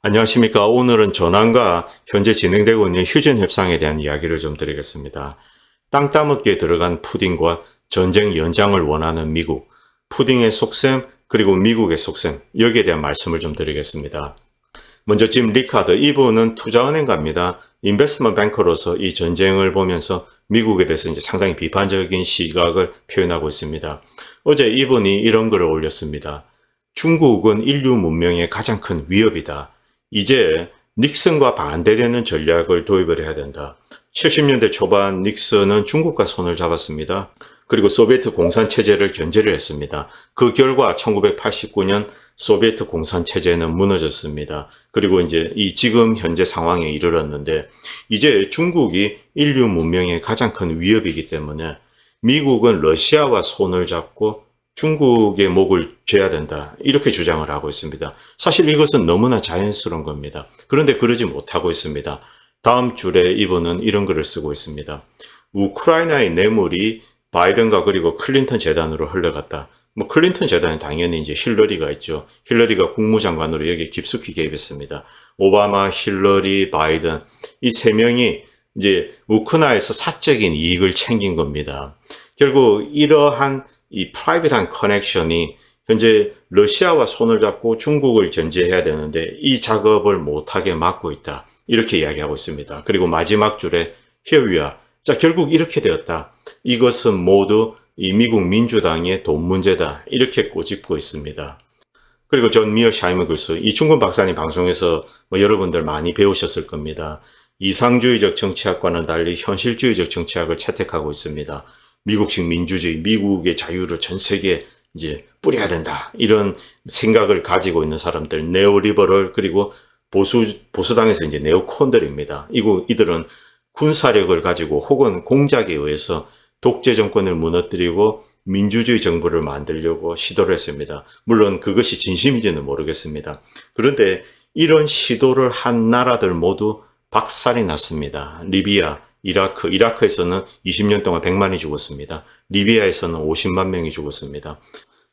안녕하십니까. 오늘은 전환과 현재 진행되고 있는 휴전 협상에 대한 이야기를 좀 드리겠습니다. 땅 따먹기에 들어간 푸틴과 전쟁 연장을 원하는 미국, 푸틴의 속셈 그리고 미국의 속셈, 여기에 대한 말씀을 좀 드리겠습니다. 먼저 짐 리카드, 이분은 투자은행가입니다. 인베스트먼트 뱅커로서 이 전쟁을 보면서 미국에 대해서 이제 상당히 비판적인 시각을 표현하고 있습니다. 어제 이분이 이런 글을 올렸습니다. 중국은 인류 문명의 가장 큰 위협이다. 이제 닉슨과 반대되는 전략을 도입을 해야 된다. 70년대 초반 닉슨은 중국과 손을 잡았습니다. 그리고 소비에트 공산체제를 견제를 했습니다. 그 결과 1989년 소비에트 공산체제는 무너졌습니다. 그리고 이제 이 지금 현재 상황에 이르렀는데, 이제 중국이 인류 문명의 가장 큰 위협이기 때문에 미국은 러시아와 손을 잡고 중국의 목을 죄야 된다, 이렇게 주장을 하고 있습니다. 사실 이것은 너무나 자연스러운 겁니다. 그런데 그러지 못하고 있습니다. 다음 줄에 이분은 이런 글을 쓰고 있습니다. 우크라이나의 뇌물이 바이든과 그리고 클린턴 재단으로 흘러갔다. 클린턴 재단은 당연히 이제 힐러리가 있죠. 힐러리가 국무장관으로 여기에 깊숙이 개입했습니다. 오바마, 힐러리, 바이든, 이 세 명이 이제 우크라이나에서 사적인 이익을 챙긴 겁니다. 결국 이러한 이 프라이빗한 커넥션이 현재 러시아와 손을 잡고 중국을 견제해야 되는데 이 작업을 못하게 막고 있다, 이렇게 이야기하고 있습니다. 그리고 마지막 줄에 Here we are. 자, 결국 이렇게 되었다. 이것은 모두 이 미국 민주당의 돈 문제다, 이렇게 꼬집고 있습니다. 그리고 존 미어샤이머 교수, 이충근 박사님 방송에서 여러분들 많이 배우셨을 겁니다. 이상주의적 정치학과는 달리 현실주의적 정치학을 채택하고 있습니다. 미국식 민주주의, 미국의 자유를 전 세계에 이제 뿌려야 된다, 이런 생각을 가지고 있는 사람들, 네오리버럴, 그리고 보수당에서 이제 네오콘들입니다. 이들은 군사력을 가지고 혹은 공작에 의해서 독재 정권을 무너뜨리고 민주주의 정부를 만들려고 시도를 했습니다. 물론 그것이 진심인지는 모르겠습니다. 그런데 이런 시도를 한 나라들 모두 박살이 났습니다. 리비아, 이라크에서는 20년 동안 100만이 죽었습니다. 리비아에서는 50만 명이 죽었습니다.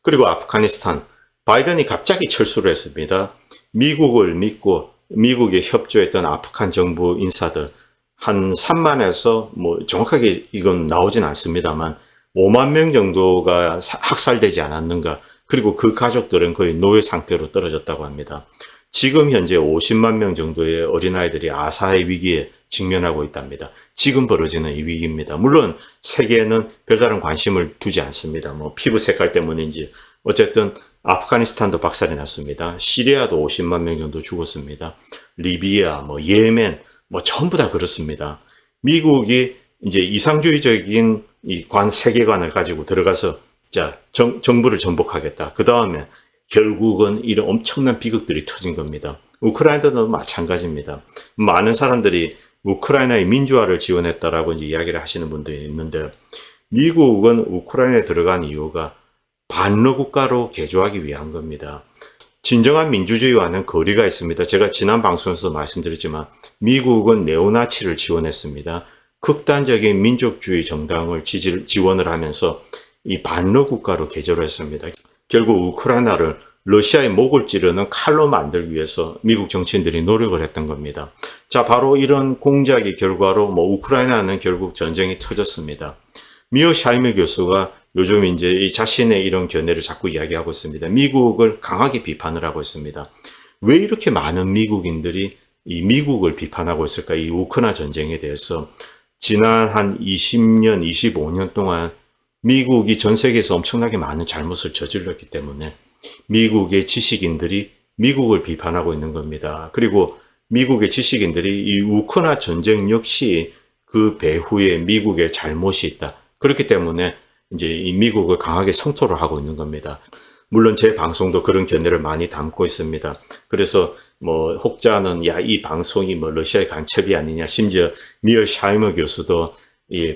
그리고 아프가니스탄, 바이든이 갑자기 철수를 했습니다. 미국을 믿고 미국에 협조했던 아프간 정부 인사들 한 3만에서 정확하게 이건 나오진 않습니다만 5만 명 정도가 학살되지 않았는가. 그리고 그 가족들은 거의 노예 상태로 떨어졌다고 합니다. 지금 현재 50만 명 정도의 어린아이들이 아사의 위기에 직면하고 있답니다. 지금 벌어지는 이 위기입니다. 물론 세계는 별다른 관심을 두지 않습니다. 피부 색깔 때문인지 어쨌든 아프가니스탄도 박살이 났습니다. 시리아도 50만 명 정도 죽었습니다. 리비아, 예멘, 전부 다 그렇습니다. 미국이 이제 이상주의적인 이 세계관을 가지고 들어가서 정부를 전복하겠다. 그 다음에 결국은 이런 엄청난 비극들이 터진 겁니다. 우크라이나도 마찬가지입니다. 많은 사람들이 우크라이나의 민주화를 지원했다라고 이제 이야기를 하시는 분들이 있는데, 미국은 우크라이나에 들어간 이유가 반러 국가로 개조하기 위한 겁니다. 진정한 민주주의와는 거리가 있습니다. 제가 지난 방송에서 말씀드렸지만 미국은 네오나치를 지원했습니다. 극단적인 민족주의 정당을 지원을 하면서 이 반러 국가로 개조를 했습니다. 결국 우크라이나를 러시아의 목을 찌르는 칼로 만들기 위해서 미국 정치인들이 노력을 했던 겁니다. 자, 바로 이런 공작의 결과로 우크라이나는 결국 전쟁이 터졌습니다. 미어샤이머 교수가 요즘 이제 이 자신의 이런 견해를 자꾸 이야기하고 있습니다. 미국을 강하게 비판을 하고 있습니다. 왜 이렇게 많은 미국인들이 이 미국을 비판하고 있을까? 이 우크라이나 전쟁에 대해서 지난 한 20년, 25년 동안 미국이 전 세계에서 엄청나게 많은 잘못을 저질렀기 때문에 미국의 지식인들이 미국을 비판하고 있는 겁니다. 그리고 미국의 지식인들이 이 우크라이나 전쟁 역시 그 배후에 미국의 잘못이 있다. 그렇기 때문에 이제 이 미국을 강하게 성토를 하고 있는 겁니다. 물론 제 방송도 그런 견해를 많이 담고 있습니다. 그래서 혹자는 이 방송이 러시아의 간첩이 아니냐, 심지어 미어샤이머 교수도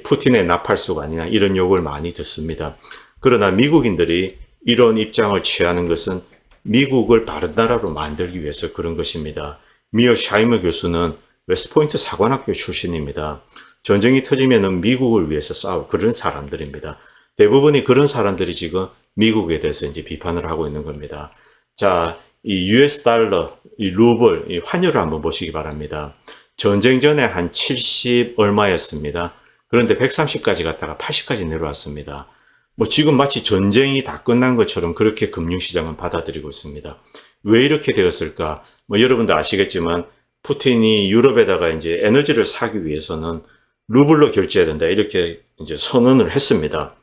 푸틴의 나팔수가 아니냐, 이런 욕을 많이 듣습니다. 그러나 미국인들이 이런 입장을 취하는 것은 미국을 바른 나라로 만들기 위해서 그런 것입니다. 미어샤이머 교수는 웨스트포인트 사관학교 출신입니다. 전쟁이 터지면은 미국을 위해서 싸울 그런 사람들입니다. 대부분이 그런 사람들이 지금 미국에 대해서 이제 비판을 하고 있는 겁니다. 자, 이 US 달러, 이 루블, 이 환율을 한번 보시기 바랍니다. 전쟁 전에 한 70 얼마였습니다. 그런데 130까지 갔다가 80까지 내려왔습니다. 뭐 지금 마치 전쟁이 다 끝난 것처럼 그렇게 금융시장은 받아들이고 있습니다. 왜 이렇게 되었을까? 뭐 여러분도 아시겠지만 푸틴이 유럽에다가 이제 에너지를 사기 위해서는 루블로 결제해야 된다. 이렇게 이제 선언을 했습니다.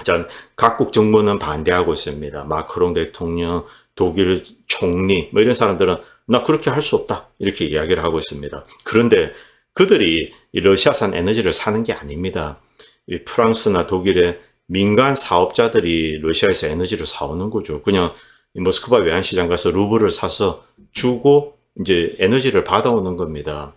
자, 각국 정부는 반대하고 있습니다. 마크롱 대통령, 독일 총리, 뭐 이런 사람들은 나 그렇게 할 수 없다. 이렇게 이야기를 하고 있습니다. 그런데 그들이 이 러시아산 에너지를 사는 게 아닙니다. 이 프랑스나 독일의 민간 사업자들이 러시아에서 에너지를 사오는 거죠. 그냥 모스크바 외환시장 가서 루블을 사서 주고 이제 에너지를 받아오는 겁니다.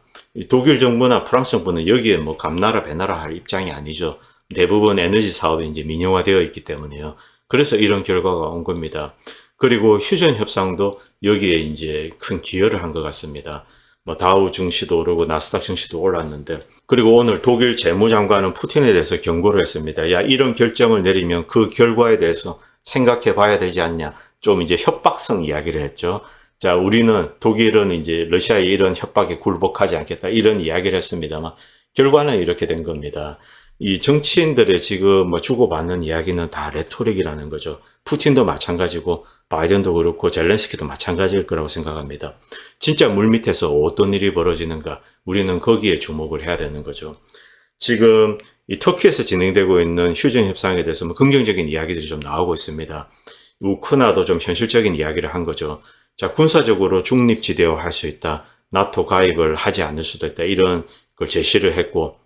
독일 정부나 프랑스 정부는 여기에 뭐 감나라 배나라 할 입장이 아니죠. 대부분 에너지 사업이 이제 민영화되어 있기 때문에요. 그래서 이런 결과가 온 겁니다. 그리고 휴전 협상도 여기에 이제 큰 기여를 한 것 같습니다. 뭐 다우 증시도 오르고 나스닥 증시도 올랐는데, 그리고 오늘 독일 재무장관은 푸틴에 대해서 경고를 했습니다. 야, 이런 결정을 내리면 그 결과에 대해서 생각해 봐야 되지 않냐. 좀 이제 협박성 이야기를 했죠. 자, 우리는 독일은 이제 러시아의 이런 협박에 굴복하지 않겠다. 이런 이야기를 했습니다만 결과는 이렇게 된 겁니다. 이 정치인들의 지금 뭐 주고받는 이야기는 다 레토릭이라는 거죠. 푸틴도 마찬가지고 바이든도 그렇고 젤렌스키도 마찬가지일 거라고 생각합니다. 진짜 물밑에서 어떤 일이 벌어지는가, 우리는 거기에 주목을 해야 되는 거죠. 지금 이 터키에서 진행되고 있는 휴전 협상에 대해서 뭐 긍정적인 이야기들이 좀 나오고 있습니다. 우크나도 좀 현실적인 이야기를 한 거죠. 자, 군사적으로 중립지대화 할 수 있다. 나토 가입을 하지 않을 수도 있다. 이런 걸 제시를 했고,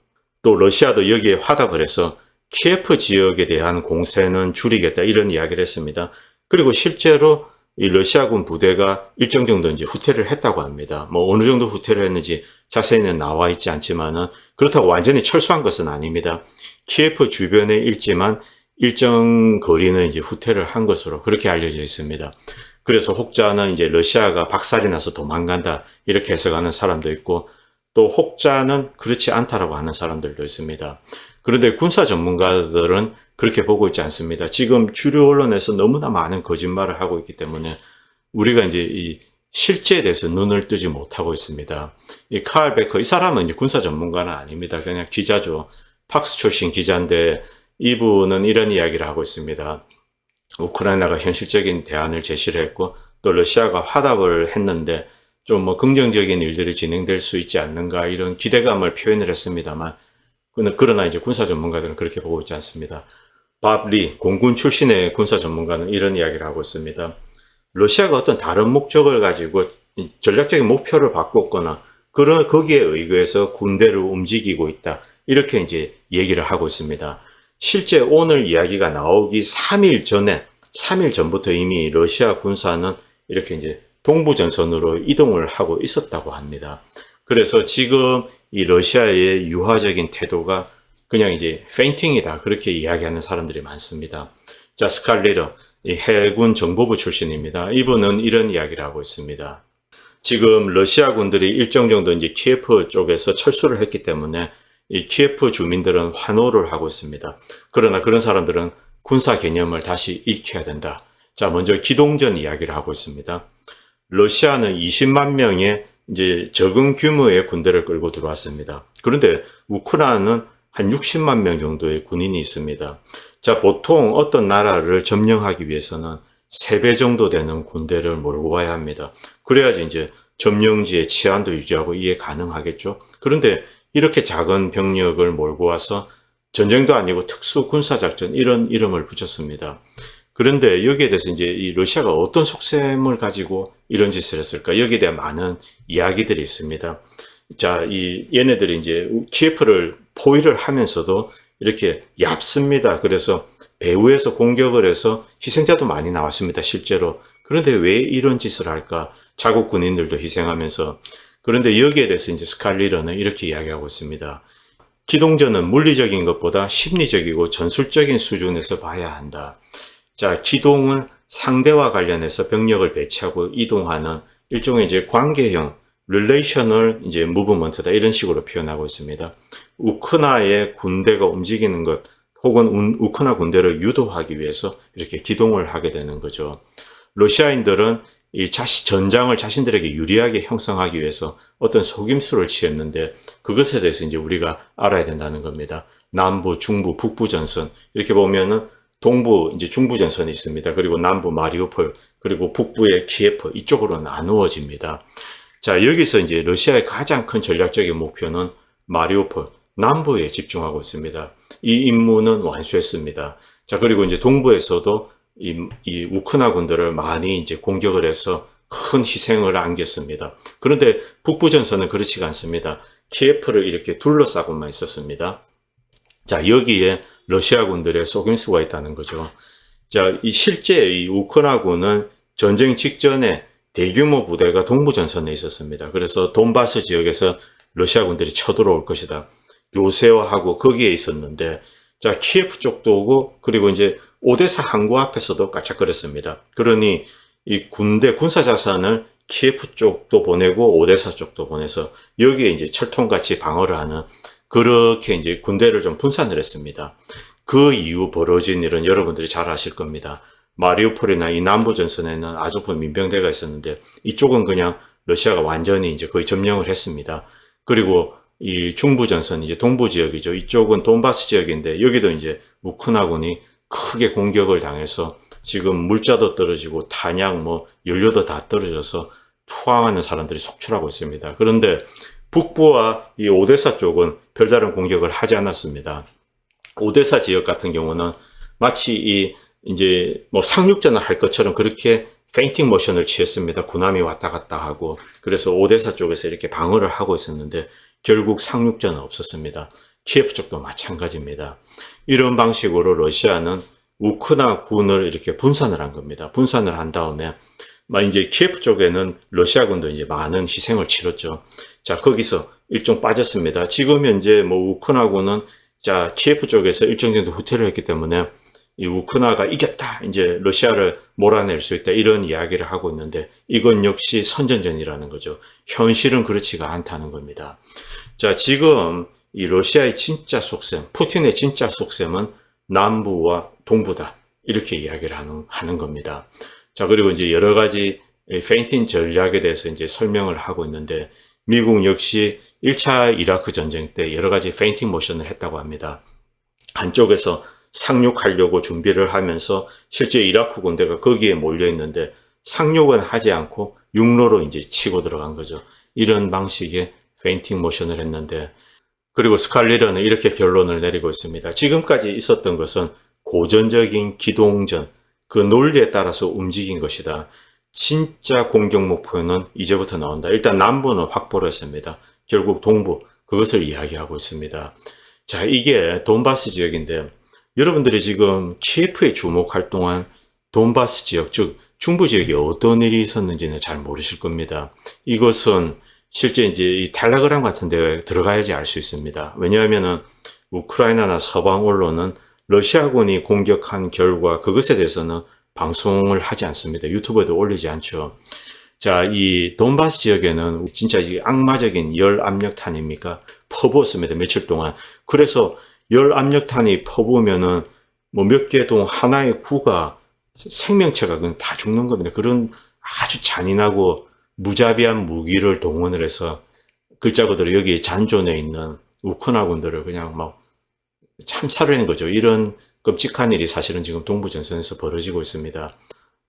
또 러시아도 여기에 화답을 해서 키예프 지역에 대한 공세는 줄이겠다. 이런 이야기를 했습니다. 그리고 실제로 이 러시아군 부대가 일정 정도 이제 후퇴를 했다고 합니다. 뭐 어느 정도 후퇴를 했는지 자세히는 나와 있지 않지만은 그렇다고 완전히 철수한 것은 아닙니다. 키예프 주변에 있지만 일정 거리는 이제 후퇴를 한 것으로 그렇게 알려져 있습니다. 그래서 혹자는 이제 러시아가 박살이 나서 도망간다 이렇게 해석하는 사람도 있고, 또 혹자는 그렇지 않다라고 하는 사람들도 있습니다. 그런데 군사 전문가들은 그렇게 보고 있지 않습니다. 지금 주류 언론에서 너무나 많은 거짓말을 하고 있기 때문에 우리가 이제 이 실제에 대해서 눈을 뜨지 못하고 있습니다. 이 칼 베커, 이 사람은 이제 군사 전문가는 아닙니다. 그냥 기자죠. 팍스 출신 기자인데 이분은 이런 이야기를 하고 있습니다. 우크라이나가 현실적인 대안을 제시를 했고 또 러시아가 화답을 했는데 좀 뭐 긍정적인 일들이 진행될 수 있지 않는가 이런 기대감을 표현을 했습니다만, 그러나 이제 군사 전문가들은 그렇게 보고 있지 않습니다. 밥 리, 공군 출신의 군사 전문가는 이런 이야기를 하고 있습니다. 러시아가 어떤 다른 목적을 가지고 전략적인 목표를 바꿨거나 거기에 의거해서 군대를 움직이고 있다. 이렇게 이제 얘기를 하고 있습니다. 실제 오늘 이야기가 나오기 3일 전부터 이미 러시아 군사는 이렇게 이제 동부전선으로 이동을 하고 있었다고 합니다. 그래서 지금 이 러시아의 유화적인 태도가 그냥 이제 페인팅이다. 그렇게 이야기하는 사람들이 많습니다. 자, 스칼리러, 이 해군 정보부 출신입니다. 이분은 이런 이야기를 하고 있습니다. 지금 러시아 군들이 일정 정도 이제 키예프 쪽에서 철수를 했기 때문에 이 키예프 주민들은 환호를 하고 있습니다. 그러나 그런 사람들은 군사 개념을 다시 익혀야 된다. 자, 먼저 기동전 이야기를 하고 있습니다. 러시아는 20만 명의 이제 적은 규모의 군대를 끌고 들어왔습니다. 그런데 우크라이나는 한 60만 명 정도의 군인이 있습니다. 자, 보통 어떤 나라를 점령하기 위해서는 3배 정도 되는 군대를 몰고 와야 합니다. 그래야지 이제 점령지의 치안도 유지하고 이해 가능하겠죠. 그런데 이렇게 작은 병력을 몰고 와서 전쟁도 아니고 특수 군사작전 이런 이름을 붙였습니다. 그런데 여기에 대해서 이제 이 러시아가 어떤 속셈을 가지고 이런 짓을 했을까? 여기에 대한 많은 이야기들이 있습니다. 자, 얘네들이 이제 키예프를 포위를 하면서도 이렇게 얕습니다. 그래서 배후에서 공격을 해서 희생자도 많이 나왔습니다. 실제로. 그런데 왜 이런 짓을 할까? 자국 군인들도 희생하면서. 그런데 여기에 대해서 이제 스칼리러는 이렇게 이야기하고 있습니다. 기동전은 물리적인 것보다 심리적이고 전술적인 수준에서 봐야 한다. 자, 기동은 상대와 관련해서 병력을 배치하고 이동하는 일종의 이제 관계형, relational 이제 movement다. 이런 식으로 표현하고 있습니다. 우크라이나의 군대가 움직이는 것, 혹은 우크라이나 군대를 유도하기 위해서 이렇게 기동을 하게 되는 거죠. 러시아인들은 이 전장을 자신들에게 유리하게 형성하기 위해서 어떤 속임수를 취했는데 그것에 대해서 이제 우리가 알아야 된다는 겁니다. 남부, 중부, 북부 전선 이렇게 보면은 동부 이제 중부 전선이 있습니다. 그리고 남부 마리우폴 그리고 북부의 키예프 이쪽으로 나누어집니다. 자, 여기서 이제 러시아의 가장 큰 전략적인 목표는 마리우폴 남부에 집중하고 있습니다. 이 임무는 완수했습니다. 자, 그리고 이제 동부에서도 이 우크라 군들을 많이 이제 공격을 해서 큰 희생을 안겼습니다. 그런데 북부 전선은 그렇지가 않습니다. 키예프를 이렇게 둘러싸고만 있었습니다. 자, 여기에 러시아 군들의 속임수가 있다는 거죠. 자, 실제 이 우크라군은 전쟁 직전에 대규모 부대가 동부 전선에 있었습니다. 그래서 돈바스 지역에서 러시아 군들이 쳐들어올 것이다. 요새화하고 거기에 있었는데, 자, 키예프 쪽도 오고, 그리고 이제 오데사 항구 앞에서도 까짝거렸습니다. 그러니 이 군사 자산을 키예프 쪽도 보내고 오데사 쪽도 보내서 여기에 이제 철통같이 방어를 하는 그렇게 이제 군대를 좀 분산을 했습니다. 그 이후 벌어진 일은 여러분들이 잘 아실 겁니다. 마리우폴이나 이 남부 전선에는 아주 큰 민병대가 있었는데 이쪽은 그냥 러시아가 완전히 이제 거의 점령을 했습니다. 그리고 이 중부 전선 이제 동부 지역이죠. 이쪽은 돈바스 지역인데 여기도 이제 우크라군이 크게 공격을 당해서 지금 물자도 떨어지고 탄약 연료도 다 떨어져서 투항하는 사람들이 속출하고 있습니다. 그런데 북부와 이 오데사 쪽은 별다른 공격을 하지 않았습니다. 오데사 지역 같은 경우는 마치 이제 상륙전을 할 것처럼 그렇게 페인팅 모션을 취했습니다. 군함이 왔다 갔다 하고 그래서 오데사 쪽에서 이렇게 방어를 하고 있었는데 결국 상륙전은 없었습니다. 키예프 쪽도 마찬가지입니다. 이런 방식으로 러시아는 우크라 군을 이렇게 분산을 한 겁니다. 분산을 한 다음에 이제 키예프 쪽에는 러시아군도 이제 많은 희생을 치렀죠. 자, 거기서 일종 빠졌습니다. 지금 현재 우크라군은 자, 키예프 쪽에서 일정 정도 후퇴를 했기 때문에 이 우크라가 이겼다. 이제 러시아를 몰아낼 수 있다. 이런 이야기를 하고 있는데 이건 역시 선전전이라는 거죠. 현실은 그렇지가 않다는 겁니다. 자, 지금 이 러시아의 진짜 속셈, 푸틴의 진짜 속셈은 남부와 동부다. 이렇게 이야기를 하는 겁니다. 자, 그리고 이제 여러 가지 페인팅 전략에 대해서 이제 설명을 하고 있는데 미국 역시 1차 이라크 전쟁 때 여러 가지 페인팅 모션을 했다고 합니다. 한쪽에서 상륙하려고 준비를 하면서 실제 이라크 군대가 거기에 몰려 있는데 상륙은 하지 않고 육로로 이제 치고 들어간 거죠. 이런 방식의 페인팅 모션을 했는데 그리고 스칼리러는 이렇게 결론을 내리고 있습니다. 지금까지 있었던 것은 고전적인 기동전, 그 논리에 따라서 움직인 것이다. 진짜 공격 목표는 이제부터 나온다. 일단 남부는 확보를 했습니다. 결국 동부, 그것을 이야기하고 있습니다. 자, 이게 돈바스 지역인데 여러분들이 지금 키예프에 주목할 동안 돈바스 지역, 즉 중부 지역에 어떤 일이 있었는지는 잘 모르실 겁니다. 이것은 실제 이제 이 텔레그램 같은 데 들어가야지 알 수 있습니다. 왜냐하면은 우크라이나나 서방 언론은 러시아군이 공격한 결과 그것에 대해서는 방송을 하지 않습니다. 유튜브에도 올리지 않죠. 자, 이 돈바스 지역에는 진짜 이 악마적인 열 압력탄입니까? 퍼부었습니다. 며칠 동안. 그래서 열 압력탄이 퍼부으면은 몇 개 동 하나의 구가 생명체가 그냥 다 죽는 겁니다. 그런 아주 잔인하고 무자비한 무기를 동원을 해서 글자 그대로 여기 잔존에 있는 우크라군들을 그냥 참살을 한 거죠. 이런 끔찍한 일이 사실은 지금 동부전선에서 벌어지고 있습니다.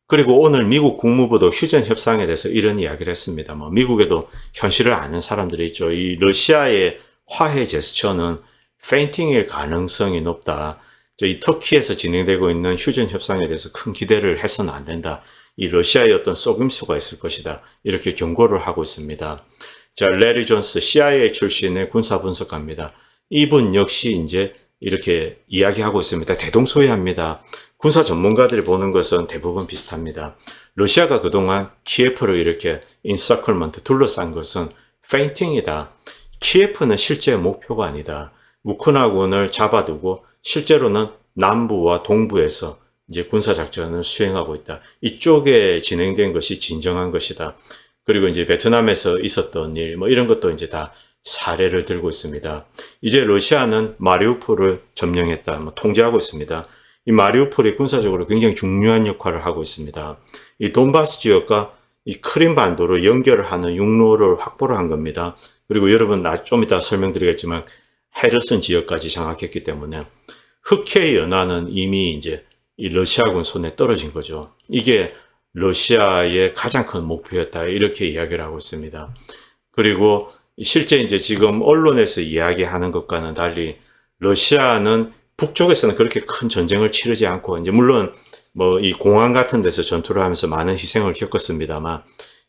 그리고 오늘 미국 국무부도 휴전 협상에 대해서 이런 이야기를 했습니다. 미국에도 현실을 아는 사람들이 있죠. 이 러시아의 화해 제스처는 페인팅일 가능성이 높다. 이 터키에서 진행되고 있는 휴전 협상에 대해서 큰 기대를 해서는 안 된다. 이 러시아의 어떤 속임수가 있을 것이다. 이렇게 경고를 하고 있습니다. 자, 레리 존스 CIA 출신의 군사 분석가입니다. 이분 역시 이제 이렇게 이야기하고 있습니다. 대동소이합니다. 군사 전문가들이 보는 것은 대부분 비슷합니다. 러시아가 그동안 키예프를 이렇게 인서클먼트 둘러싼 것은 페인팅이다. 키예프는 실제 목표가 아니다. 우크라군을 잡아두고 실제로는 남부와 동부에서 이제 군사작전을 수행하고 있다. 이쪽에 진행된 것이 진정한 것이다. 그리고 이제 베트남에서 있었던 일, 이런 것도 이제 다 사례를 들고 있습니다. 이제 러시아는 마리우폴을 점령했다, 통제하고 있습니다. 이 마리우폴이 군사적으로 굉장히 중요한 역할을 하고 있습니다. 이 돈바스 지역과 이 크림반도로 연결을 하는 육로를 확보를 한 겁니다. 그리고 여러분 좀 이따 설명드리겠지만 헤르슨 지역까지 장악했기 때문에 흑해 연안은 이미 이제 이 러시아군 손에 떨어진 거죠. 이게 러시아의 가장 큰 목표였다 이렇게 이야기를 하고 있습니다. 그리고 실제 이제 지금 언론에서 이야기하는 것과는 달리 러시아는 북쪽에서는 그렇게 큰 전쟁을 치르지 않고 이제 물론 뭐 이 공항 같은 데서 전투를 하면서 많은 희생을 겪었습니다만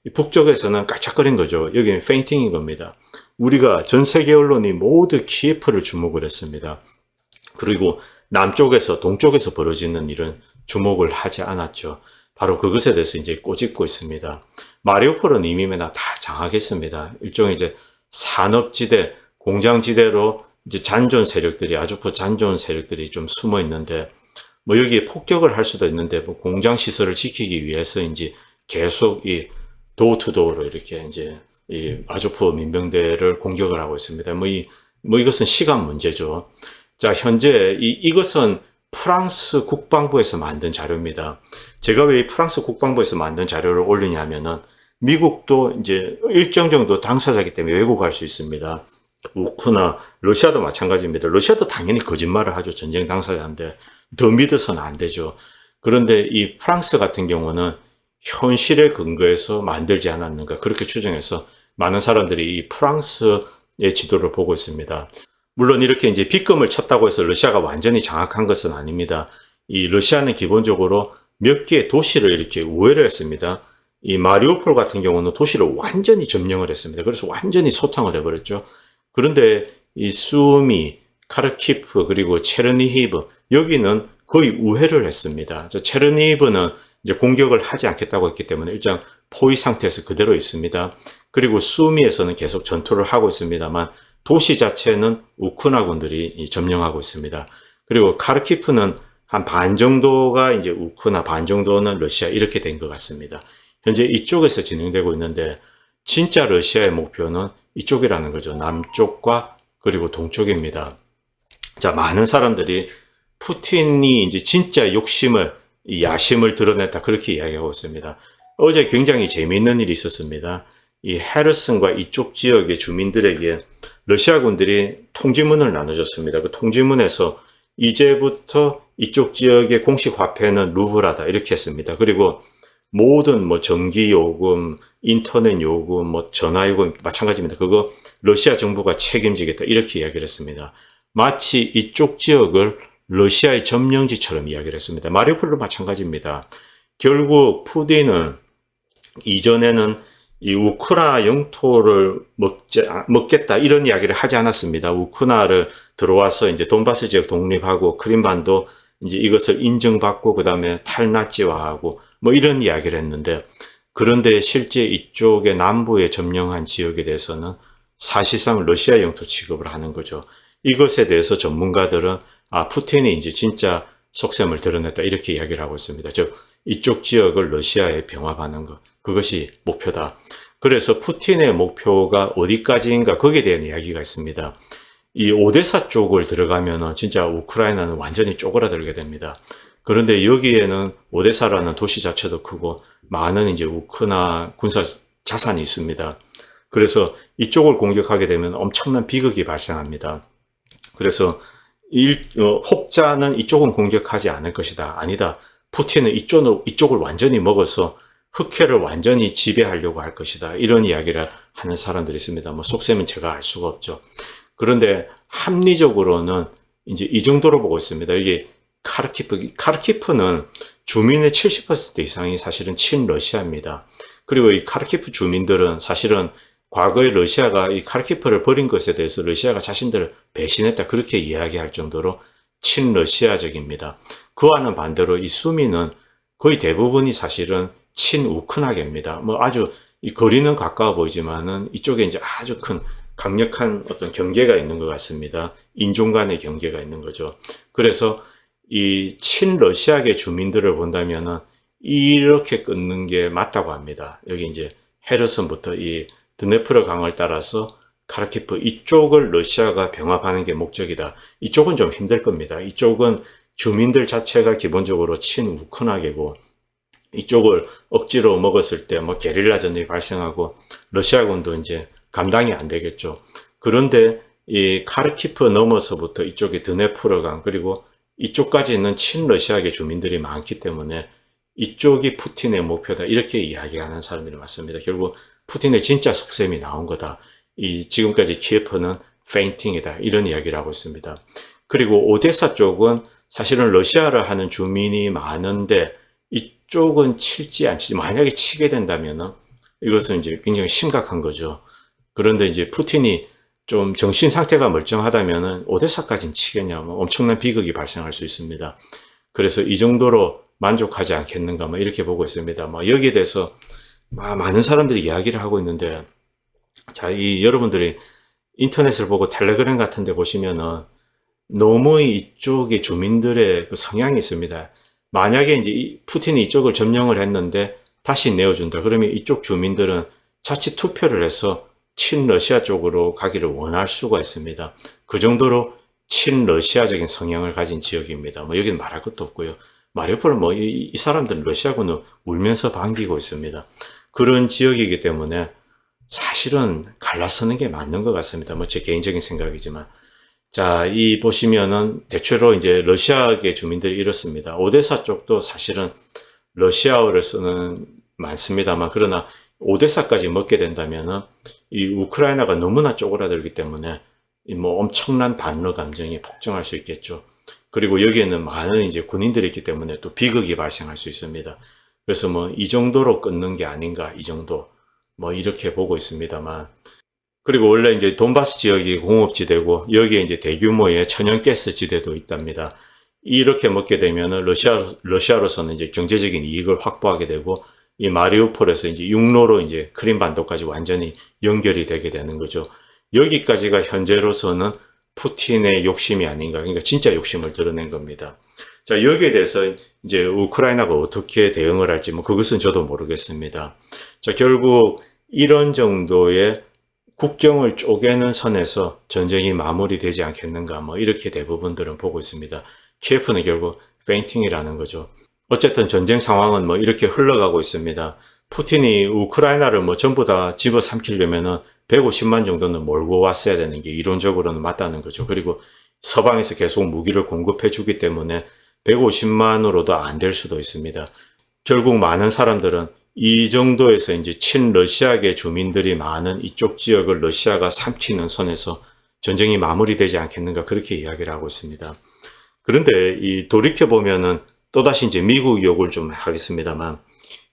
이 북쪽에서는 까짝거린 거죠. 여기는 페인팅인 겁니다. 우리가 전 세계 언론이 모두 키예프를 주목을 했습니다. 그리고 남쪽에서 동쪽에서 벌어지는 일은 주목을 하지 않았죠. 바로 그것에 대해서 이제 꼬집고 있습니다. 마리우폴은 이미 다 장악했습니다. 일종의 이제 산업지대, 공장지대로 이제 잔존 세력들이 아주 잔존 세력들이 좀 숨어 있는데 뭐 여기에 폭격을 할 수도 있는데 뭐 공장 시설을 지키기 위해서인지 계속 이 도어투도어로 이렇게 이제 이 아주프 민병대를 공격을 하고 있습니다. 뭐 이것은 시간 문제죠. 자, 현재 이것은 프랑스 국방부에서 만든 자료입니다. 제가 왜 프랑스 국방부에서 만든 자료를 올리냐면은 미국도 이제 일정 정도 당사자이기 때문에 왜곡할 수 있습니다. 우크나 러시아도 마찬가지입니다. 러시아도 당연히 거짓말을 하죠. 전쟁 당사자인데 더 믿어서는 안 되죠. 그런데 이 프랑스 같은 경우는 현실에 근거해서 만들지 않았는가 그렇게 추정해서 많은 사람들이 이 프랑스의 지도를 보고 있습니다. 물론 이렇게 이제 빗금을 쳤다고 해서 러시아가 완전히 장악한 것은 아닙니다. 이 러시아는 기본적으로 몇 개의 도시를 이렇게 우회를 했습니다. 이 마리우폴 같은 경우는 도시를 완전히 점령을 했습니다. 그래서 완전히 소탕을 해버렸죠. 그런데 이 수미, 카르키프 그리고 체르니히브 여기는 거의 우회를 했습니다. 체르니히브는 이제 공격을 하지 않겠다고 했기 때문에 일단 포위 상태에서 그대로 있습니다. 그리고 수미에서는 계속 전투를 하고 있습니다만 도시 자체는 우크라군들이 점령하고 있습니다. 그리고 카르키프는 한 반 정도가 이제 우크나 반 정도는 러시아 이렇게 된 것 같습니다. 현재 이쪽에서 진행되고 있는데 진짜 러시아의 목표는 이쪽이라는 거죠. 남쪽과 그리고 동쪽입니다. 자, 많은 사람들이 푸틴이 이제 진짜 욕심을, 야심을 드러냈다 그렇게 이야기하고 있습니다. 어제 굉장히 재미있는 일이 있었습니다. 이 헤르슨과 이쪽 지역의 주민들에게 러시아군들이 통지문을 나눠줬습니다. 그 통지문에서 이제부터 이쪽 지역의 공식 화폐는 루블하다 이렇게 했습니다. 그리고 모든 뭐 전기 요금, 인터넷 요금, 뭐 전화 요금 마찬가지입니다. 그거 러시아 정부가 책임지겠다 이렇게 이야기를 했습니다. 마치 이쪽 지역을 러시아의 점령지처럼 이야기를 했습니다. 마리우폴도 마찬가지입니다. 결국 푸틴은 이전에는 이 우크라 영토를 먹겠다 이런 이야기를 하지 않았습니다. 우크라를 들어와서 이제 돈바스 지역 독립하고 크림반도 이제 이것을 인정받고 그 다음에 탈나치화하고 뭐 이런 이야기를 했는데 그런데 실제 이쪽의 남부에 점령한 지역에 대해서는 사실상 러시아 영토 취급을 하는 거죠. 이것에 대해서 전문가들은 푸틴이 이제 진짜 속셈을 드러냈다 이렇게 이야기를 하고 있습니다. 즉 이쪽 지역을 러시아에 병합하는 것 그것이 목표다. 그래서 푸틴의 목표가 어디까지인가 거기에 대한 이야기가 있습니다. 이 오데사 쪽을 들어가면은 진짜 우크라이나는 완전히 쪼그라들게 됩니다. 그런데 여기에는 오데사라는 도시 자체도 크고 많은 이제 우크나 군사 자산이 있습니다. 그래서 이쪽을 공격하게 되면 엄청난 비극이 발생합니다. 그래서 혹자는 이쪽은 공격하지 않을 것이다. 아니다. 푸틴은 이쪽을 완전히 먹어서 흑해를 완전히 지배하려고 할 것이다. 이런 이야기를 하는 사람들이 있습니다. 뭐 속셈은 제가 알 수가 없죠. 그런데 합리적으로는 이제 이 정도로 보고 있습니다. 이게 카르키프는 주민의 70% 이상이 사실은 친러시아입니다. 그리고 이 카르키프 주민들은 사실은 과거에 러시아가 이 카르키프를 버린 것에 대해서 러시아가 자신들을 배신했다 그렇게 이야기할 정도로 친러시아적입니다. 그와는 반대로 이 수미는 거의 대부분이 사실은 친우크나게입니다. 뭐 아주 이 거리는 가까워 보이지만은 이쪽에 이제 아주 큰 강력한 어떤 경계가 있는 것 같습니다. 인종 간의 경계가 있는 거죠. 그래서 이 친러시아계 주민들을 본다면은 이렇게 끊는 게 맞다고 합니다. 여기 이제 헤르슨부터 이 드네프르 강을 따라서 카르키프 이쪽을 러시아가 병합하는 게 목적이다. 이쪽은 좀 힘들 겁니다. 이쪽은 주민들 자체가 기본적으로 친우크나계고 이쪽을 억지로 먹었을 때 뭐 게릴라전이 발생하고 러시아군도 이제 감당이 안 되겠죠. 그런데 이 카르키프 넘어서부터 이쪽에 드네프르강 그리고 이쪽까지 있는 친러시아계 주민들이 많기 때문에 이쪽이 푸틴의 목표다 이렇게 이야기하는 사람들이 많습니다. 결국 푸틴의 진짜 속셈이 나온 거다. 이 지금까지 키예프는 페인팅이다 이런 이야기를 하고 있습니다. 그리고 오데사 쪽은 사실은 러시아를 하는 주민이 많은데 이쪽은 칠지 안 칠지 만약에 치게 된다면은 이것은 이제 굉장히 심각한 거죠. 그런데 이제 푸틴이 좀 정신 상태가 멀쩡하다면은 오데사까지는 치겠냐, 엄청난 비극이 발생할 수 있습니다. 그래서 이 정도로 만족하지 않겠는가, 이렇게 보고 있습니다. 여기에 대해서 많은 사람들이 이야기를 하고 있는데, 자, 여러분들이 인터넷을 보고 텔레그램 같은 데 보시면은 너무 이쪽의 주민들의 그 성향이 있습니다. 만약에 이제 푸틴이 이쪽을 점령을 했는데 다시 내어준다. 그러면 이쪽 주민들은 자칫 투표를 해서 친러시아 쪽으로 가기를 원할 수가 있습니다. 그 정도로 친러시아적인 성향을 가진 지역입니다. 여기는 말할 것도 없고요. 마리우폴은 이 사람들은 러시아군을 울면서 반기고 있습니다. 그런 지역이기 때문에 사실은 갈라서는 게 맞는 것 같습니다. 제 개인적인 생각이지만. 자, 보시면은 대체로 이제 러시아계 주민들이 이렇습니다. 오데사 쪽도 사실은 러시아어를 쓰는 많습니다만, 그러나 오데사까지 먹게 된다면은 이 우크라이나가 너무나 쪼그라들기 때문에 엄청난 반러 감정이 폭증할 수 있겠죠. 그리고 여기에는 많은 이제 군인들이 있기 때문에 또 비극이 발생할 수 있습니다. 그래서 이 정도로 끊는 게 아닌가, 이 정도. 이렇게 보고 있습니다만. 그리고 원래 이제 돈바스 지역이 공업지대고 여기에 이제 대규모의 천연가스 지대도 있답니다. 이렇게 먹게 되면은 러시아로서는 이제 경제적인 이익을 확보하게 되고 이 마리우폴에서 이제 육로로 이제 크림반도까지 완전히 연결이 되게 되는 거죠. 여기까지가 현재로서는 푸틴의 욕심이 아닌가. 그러니까 진짜 욕심을 드러낸 겁니다. 자, 여기에 대해서 이제 우크라이나가 어떻게 대응을 할지 그것은 저도 모르겠습니다. 자, 결국 이런 정도의 국경을 쪼개는 선에서 전쟁이 마무리되지 않겠는가, 이렇게 대부분들은 보고 있습니다. 키예프는 결국 페인팅이라는 거죠. 어쨌든 전쟁 상황은 이렇게 흘러가고 있습니다. 푸틴이 우크라이나를 전부 다 집어삼키려면은 150만 정도는 몰고 왔어야 되는 게 이론적으로는 맞다는 거죠. 그리고 서방에서 계속 무기를 공급해 주기 때문에 150만으로도 안 될 수도 있습니다. 결국 많은 사람들은 이 정도에서 이제 친러시아계 주민들이 많은 이쪽 지역을 러시아가 삼키는 선에서 전쟁이 마무리되지 않겠는가 그렇게 이야기를 하고 있습니다. 그런데 돌이켜보면은 또다시 이제 미국 욕을 좀 하겠습니다만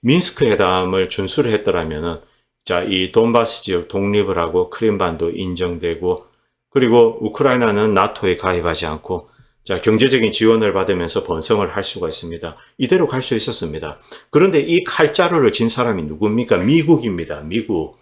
미न्스크 회담을 준수를 했더라면은 자, 이 돈바스 지역 독립을 하고 크림반도 인정되고 그리고 우크라이나는 나토에 가입하지 않고 자, 경제적인 지원을 받으면서 번성을 할 수가 있습니다. 이대로 갈 수 있었습니다. 그런데 이 칼자루를 진 사람이 누굽니까? 미국입니다. 미국.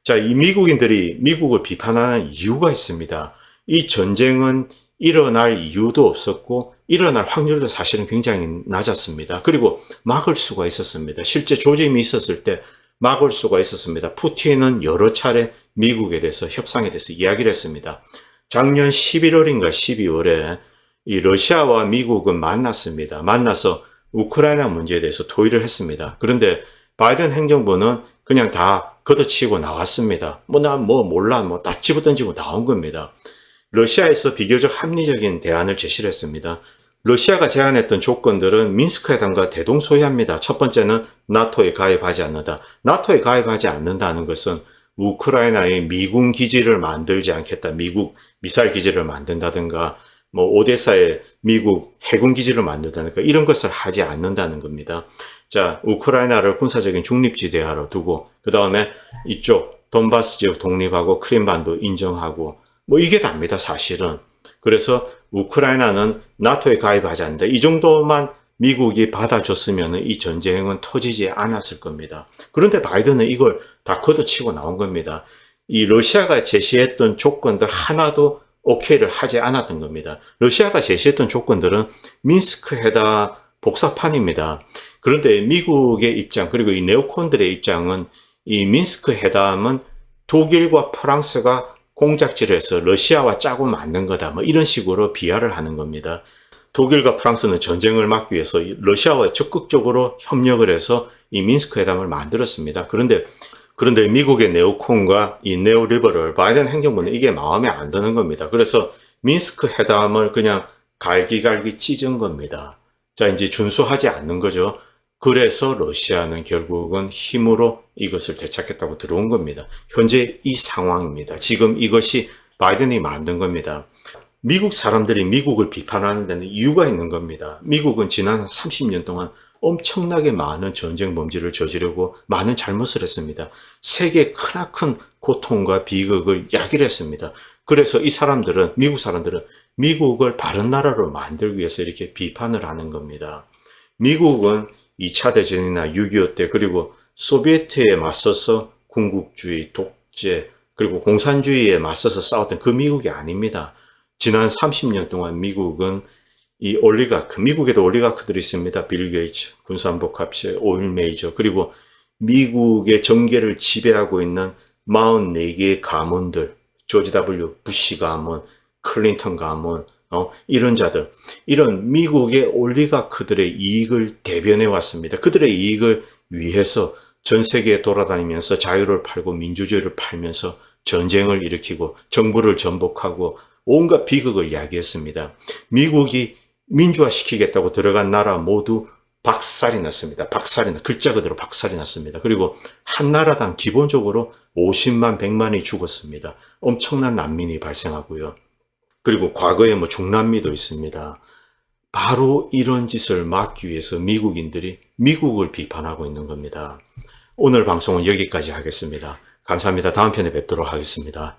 자, 이 미국인들이 미국을 비판하는 이유가 있습니다. 이 전쟁은 일어날 이유도 없었고 일어날 확률도 사실은 굉장히 낮았습니다. 그리고 막을 수가 있었습니다. 실제 조짐이 있었을 때 막을 수가 있었습니다. 푸틴은 여러 차례 미국에 대해서 협상에 대해서 이야기를 했습니다. 작년 11월인가 12월에 이 러시아와 미국은 만났습니다. 만나서 우크라이나 문제에 대해서 토의를 했습니다. 그런데 바이든 행정부는 그냥 다 걷어치고 나왔습니다. 난 몰라. 다 집어던지고 나온 겁니다. 러시아에서 비교적 합리적인 대안을 제시를 했습니다. 러시아가 제안했던 조건들은 미न्스크 회담과 대동소이합니다. 첫 번째는 나토에 가입하지 않는다. 나토에 가입하지 않는다는 것은 우크라이나에 미군 기지를 만들지 않겠다. 미국 미사일 기지를 만든다든가 오데사에 미국 해군 기지를 만든다든가 이런 것을 하지 않는다는 겁니다. 자, 우크라이나를 군사적인 중립지대하로 두고 그 다음에 이쪽 돈바스 지역 독립하고 크림반도 인정하고 이게 답니다. 사실은. 그래서 우크라이나는 나토에 가입하지 않는다. 이 정도만 미국이 받아줬으면 이 전쟁은 터지지 않았을 겁니다. 그런데 바이든은 이걸 다 걷어치고 나온 겁니다. 이 러시아가 제시했던 조건들 하나도 오케이를 하지 않았던 겁니다. 러시아가 제시했던 조건들은 미न्스크 회담 복사판입니다. 그런데 미국의 입장 그리고 이 네오콘들의 입장은 이 미न्스크 회담은 독일과 프랑스가 공작질을 해서 러시아와 짜고 만든 거다. 이런 식으로 비하를 하는 겁니다. 독일과 프랑스는 전쟁을 막기 위해서 러시아와 적극적으로 협력을 해서 이 민스크 회담을 만들었습니다. 그런데 미국의 네오콘과 이 네오리버럴 바이든 행정부는 이게 마음에 안 드는 겁니다. 그래서 민스크 회담을 그냥 갈기갈기 찢은 겁니다. 자, 이제 준수하지 않는 거죠. 그래서 러시아는 결국은 힘으로 이것을 되찾겠다고 들어온 겁니다. 현재 이 상황입니다. 지금 이것이 바이든이 만든 겁니다. 미국 사람들이 미국을 비판하는 데는 이유가 있는 겁니다. 미국은 지난 30년 동안 엄청나게 많은 전쟁 범죄를 저지르고 많은 잘못을 했습니다. 세계 크나큰 고통과 비극을 야기를 했습니다. 그래서 이 사람들은, 미국 사람들은 미국을 바른 나라로 만들기 위해서 이렇게 비판을 하는 겁니다. 미국은 2차 대전이나 6.25 때 그리고 소비에트에 맞서서 군국주의, 독재, 그리고 공산주의에 맞서서 싸웠던 그 미국이 아닙니다. 지난 30년 동안 미국은 이 올리가크, 미국에도 올리가크들이 있습니다. 빌 게이츠, 군산복합체, 오일 메이저, 그리고 미국의 정계를 지배하고 있는 44개의 가문들, 조지 W. 부시 가문, 클린턴 가문, 이런 자들, 이런 미국의 올리가크들의 이익을 대변해 왔습니다. 그들의 이익을 위해서 전 세계에 돌아다니면서 자유를 팔고 민주주의를 팔면서 전쟁을 일으키고 정부를 전복하고 온갖 비극을 야기했습니다. 미국이 민주화시키겠다고 들어간 나라 모두 박살이 났습니다. 글자 그대로 박살이 났습니다. 그리고 한 나라당 기본적으로 50만, 100만이 죽었습니다. 엄청난 난민이 발생하고요. 그리고 과거에 중남미도 있습니다. 바로 이런 짓을 막기 위해서 미국인들이 미국을 비판하고 있는 겁니다. 오늘 방송은 여기까지 하겠습니다. 감사합니다. 다음 편에 뵙도록 하겠습니다.